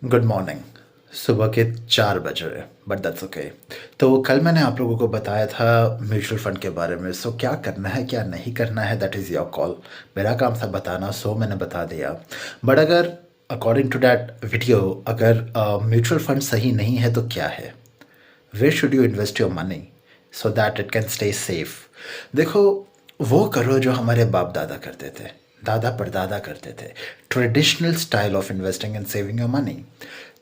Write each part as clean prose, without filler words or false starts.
Good morning. सुबह के 4 बज रहे, बट दैट्स ओके। तो कल मैंने आप लोगों को बताया था म्यूचुअल फंड के बारे में। सो क्या करना है क्या नहीं करना है, दैट इज़ योर कॉल। मेरा काम था बताना, सो मैंने बता दिया। बट अगर अकॉर्डिंग टू दैट वीडियो, अगर म्यूचुअल फंड सही नहीं है तो क्या है? Where should you invest your money so that it can stay safe? देखो, वो करो जो हमारे बाप दादा करते थे, दादा परदादा करते थे। Traditional style of investing and saving your money.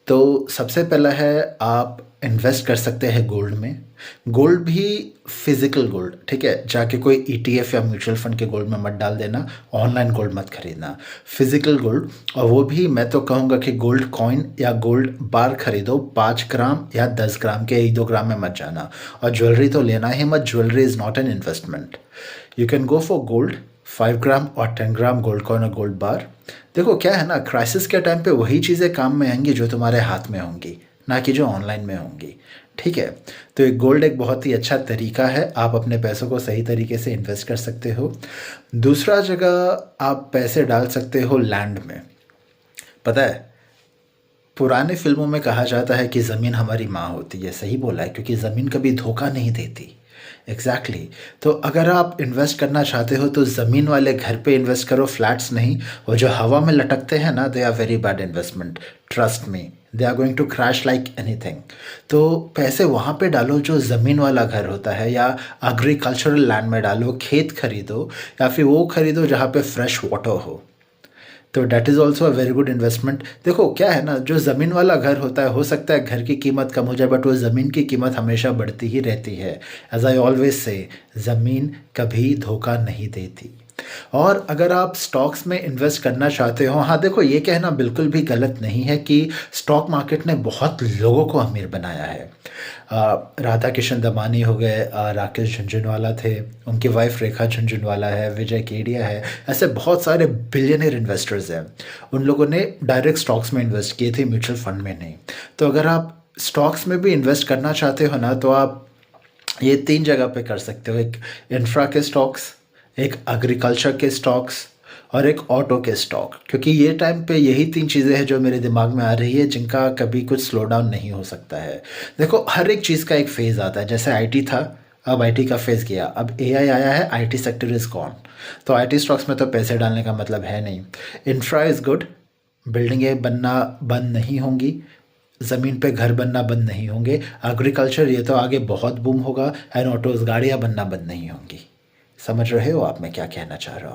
तो सबसे पहला है, आप इन्वेस्ट कर सकते हैं गोल्ड में। गोल्ड भी फिजिकल गोल्ड, ठीक है? जाके कोई ईटीएफ या म्यूचुअल फंड के गोल्ड में मत डाल देना। ऑनलाइन गोल्ड मत खरीदना, फिजिकल गोल्ड। और वो भी मैं तो कहूँगा कि गोल्ड कॉइन या गोल्ड बार खरीदो, 5 ग्राम या 10 ग्राम के, 1-2 ग्राम में मत जाना। और ज्वेलरी तो लेना ही मत, jewellery is not an investment. You can go for gold, 5 ग्राम और 10 ग्राम गोल्ड कॉइन और गोल्ड बार। देखो क्या है ना, क्राइसिस के टाइम पे वही चीज़ें काम में आएंगी जो तुम्हारे हाथ में होंगी, ना कि जो ऑनलाइन में होंगी। ठीक है? तो एक गोल्ड एक बहुत ही अच्छा तरीका है, आप अपने पैसों को सही तरीके से इन्वेस्ट कर सकते हो। दूसरा जगह आप पैसे डाल सकते हो लैंड में। पता है, पुराने फिल्मों में कहा जाता है कि ज़मीन हमारी माँ होती है। सही बोला है, क्योंकि ज़मीन कभी धोखा नहीं देती। Exactly exactly। तो अगर आप इन्वेस्ट करना चाहते हो तो ज़मीन वाले घर पे इन्वेस्ट करो, फ्लैट्स नहीं। वो जो हवा में लटकते हैं ना, they are very bad investment. Trust me, they are going to crash like anything. तो पैसे वहाँ पे डालो जो ज़मीन वाला घर होता है, या एग्रीकल्चरल लैंड में डालो, खेत खरीदो, या फिर वो खरीदो जहाँ पे फ्रेश वाटर हो। तो that is also a very good investment. देखो क्या है ना, जो ज़मीन वाला घर होता है, हो सकता है घर की कीमत कम हो जाए, बट वो ज़मीन की कीमत हमेशा बढ़ती ही रहती है। एज आई ऑलवेज से, ज़मीन कभी धोखा नहीं देती। और अगर आप स्टॉक्स में इन्वेस्ट करना चाहते हो, हाँ देखो, ये कहना बिल्कुल भी गलत नहीं है कि स्टॉक मार्केट ने बहुत लोगों को अमीर बनाया है। राधा किशन दमानी हो गए, राकेश झुनझुनवाला थे, उनकी वाइफ रेखा झुनझुनवाला है, विजय केडिया है, ऐसे बहुत सारे बिलियनियर इन्वेस्टर्स हैं। उन लोगों ने डायरेक्ट स्टॉक्स में इन्वेस्ट किए थे, म्यूचुअल फंड में नहीं। तो अगर आप स्टॉक्स में भी इन्वेस्ट करना चाहते हो ना, तो आप ये 3 जगह पे कर सकते हो। एक इंफ्रा के स्टॉक्स, एक एग्रीकल्चर के स्टॉक्स, और एक ऑटो के स्टॉक। क्योंकि ये टाइम पे यही 3 चीज़ें हैं जो मेरे दिमाग में आ रही है, जिनका कभी कुछ स्लो डाउन नहीं हो सकता है। देखो, हर एक चीज़ का एक फ़ेज़ आता है। जैसे आईटी था, अब आईटी का फ़ेज़ गया, अब एआई आया है, आईटी सेक्टर इज़ गॉन। तो आईटी स्टॉक्स में तो पैसे डालने का मतलब है नहीं। इंफ्रा इज़ गुड, बिल्डिंगें बनना बंद नहीं होंगी, ज़मीन पे घर बनना बंद नहीं होंगे। एग्रीकल्चर, ये तो आगे बहुत बूम होगा। एंड ऑटोज़, गाड़ियाँ बनना बंद नहीं होंगी। समझ रहे हो आप मैं क्या कहना चाह रहा हूँ?